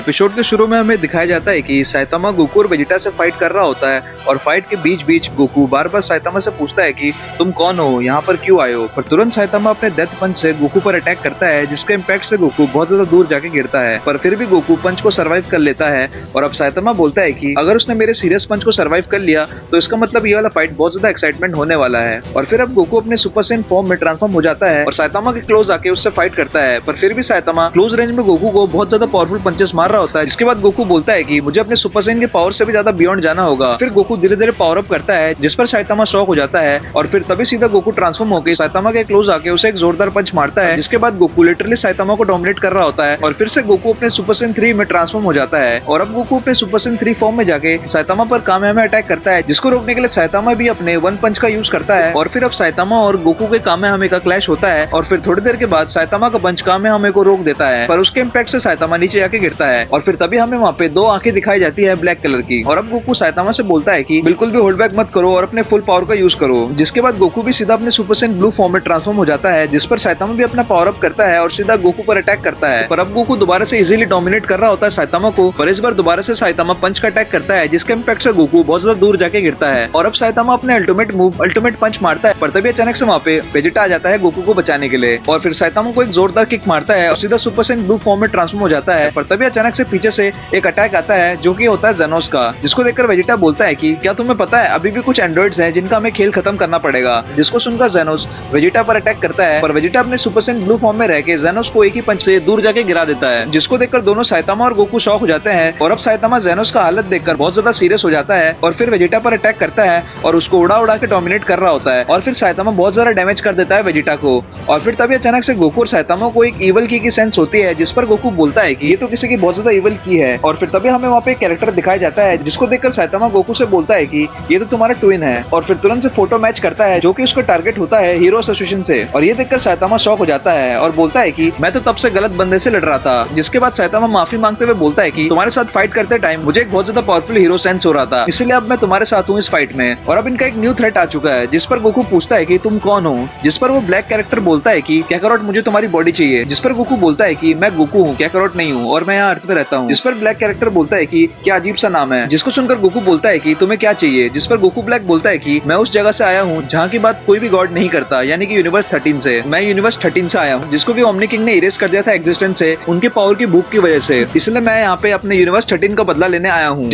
Episode के शुरू में हमें दिखाया जाता है कि साइतामा गोकू और वेजिटा से फाइट कर रहा होता है और फाइट के बीच बीच गोकू बार बार साइतामा से पूछता है कि तुम कौन हो, यहाँ पर क्यों आए हो। पर तुरंत साइतामा अपने डेथ पंच से गोकू पर अटैक करता है, जिसके इम्पैक्ट से गोकू बहुत ज्यादा दूर जाके गिरता है। पर फिर भी गोकू पंच को सर्वाइव कर लेता है और अब साइतामा बोलता है कि अगर उसने मेरे सीरियस पंच को सर्वाइव कर लिया तो इसका मतलब ये वाला फाइट बहुत ज्यादा एक्साइटमेंट होने वाला है। और फिर अब गोकू अपने सुपर सैयन फॉर्म में ट्रांसफॉर्म हो जाता है और साइतामा के क्लोज आके उससे फाइट करता है। पर फिर भी साइतामा क्लोज रेंज में गोकू को बहुत ज्यादा पावरफुल पंचेस मार रहा होता है, जिसके बाद गोकू बोलता है कि मुझे अपने सुपर सैयन के पावर से भी ज्यादा बियॉन्ड जाना होगा। फिर गोकू धीरे धीरे पावर अप करता है, जिस पर साइतामा शॉक हो जाता है और फिर तभी सीधा गोकू ट्रांसफॉर्म होकर साइतामा के क्लोज आके उसे एक जोरदार पंच मारता है, जिसके बाद गोकू लिटरली साइतामा को डोमिनेट कर रहा होता है और फिर से गोकू अपने सुपर सैयन 3 में ट्रांसफॉर्म हो जाता है। और अब गोकू अपने सुपर सैयन 3 फॉर्म में जाके साइतामा पर कामेहामेहा अटैक करता है, जिसको रोकने के लिए साइतामा भी अपने वन पंच का यूज करता है। और फिर अब साइतामा और गोकू के कामेहामेहा का क्लैश होता है और फिर थोड़ी देर के बाद साइतामा का पंच कामेहामेहा को रोक देता है, पर उसके इम्पैक्ट से साइतामा नीचे आके गिरता है और फिर तभी हमें वहाँ पे 2 आंखें दिखाई जाती है ब्लैक कलर की। और अब गोकू साइतामा से बोलता है कि बिल्कुल भी होल्ड बैक मत करो और अपने फुल पावर का यूज करो, जिसके बाद गोकू भी सीधा अपने सुपर सैयन ब्लू फॉर्म में ट्रांसफॉर्म हो जाता है, जिस पर साइतामा भी अपना पावर अप करता है और सीधा गोकू पर अटैक करता है। पर अब गोकू दोबारा से इजीली डोमिनेट कर रहा होता है साइतामा को, पर इस बार दोबारा से साइतामा पंच का अटैक करता है, जिसके इम्पैक्ट से गोकू बहुत ज्यादा दूर जाके गिरता है। और अब साइतामा अपने अल्टीमेट मूव अल्टीमेट पंच मारता है, पर तभी अचानक से वहाँ पे वेजिटा आ जाता है गोकू को बचाने के लिए और फिर साइतामा को एक जोरदार किक मारता है और सीधा सुपर सैयन ब्लू फॉर्म में ट्रांसफॉर्म हो जाता है। पर तभी अचानक से पीछे से एक अटैक आता है, जो कि होता है जेनोस का, जिसको देखकर वेजिटा बोलता है कि क्या तुम्हें पता है अभी भी कुछ एंड्रॉइड्स हैं जिनका हमें खेल खत्म करना पड़ेगा। जिसको सुनकर जेनोस वेजिटा पर अटैक करता है, पर वेजिटा अपने सुपर सैयन ब्लू फॉर्म में रह के जेनोस को एक ही पंच से दूर जाके गिरा देता है, जिसको देखकर दोनों साइतामा और गोकू शॉक हो जाते हैं। और अब साइतामा जेनोस का हालत देखकर बहुत ज्यादा सीरियस हो जाता है और फिर वेजिटा पर अटैक करता है और उसको उड़ा उड़ा के डोमिनेट कर रहा होता है और फिर साइतामा बहुत ज्यादा डैमेज कर देता है वेजिटा को। और फिर तभी अचानक से गोकू और साइतामा को एक इवल की सेंस होती है, जिस पर गोकू बोलता है कि ये तो किसी की बहुत ज्यादा इवल की है। और फिर तभी हमें वहाँ पे एक कैरेक्टर दिखाया जाता है, जिसको देखकर साइतामा गोकू से बोलता है कि ये तो तुम्हारा ट्विन है। और फिर तुरंत से फोटो मैच करता है, जो कि उसका टारगेट होता है हीरो एसोसिएशन से। और ये देखकर साइतामा शॉक हो जाता है और बोलता है कि मैं तो तब से गलत बंदे से लड़ रहा था। जिसके बाद साइतामा माफी मांगते हुए बोलता है कि तुम्हारे साथ फाइट करते टाइम मुझे एक बहुत ज्यादा पावरफुल हीरो सेंस हो रहा था, इसलिए अब मैं तुम्हारे साथ हूँ इस फाइट में। और अब इनका एक न्यू थ्रेट आ चुका है, जिस पर गोकू पूछता है कि तुम कौन हो, जिस पर वो ब्लैक कैरेक्टर बोलता है कि कैकारोट मुझे तुम्हारी बॉडी चाहिए। जिस पर गोकू बोलता है कि मैं गोकू हूँ, कैकारोट नहीं हूँ और मैं यहाँ अर्थ में रहता हूँ। जिस पर ब्लैक कैरेक्टर बोलता है कि क्या अजीब सा नाम है। जिसको सुनकर गोकू बोलता है कि तुम्हें क्या चाहिए। जिस पर गोकू ब्लैक बोलता है कि मैं उस जगह से आया हूँ जहाँ की बात कोई भी गॉड नहीं करता, यानी कि यूनिवर्स 13 से। मैं यूनिवर्स 13 से आया हूँ, जिसको भी ओमनी किंग ने इरेज कर दिया था एग्जिस्टेंस से उनके पावर की भूख की वजह से, इसलिए मैं यहाँ पे अपने यूनिवर्स 13 का बदला लेने आया हूँ।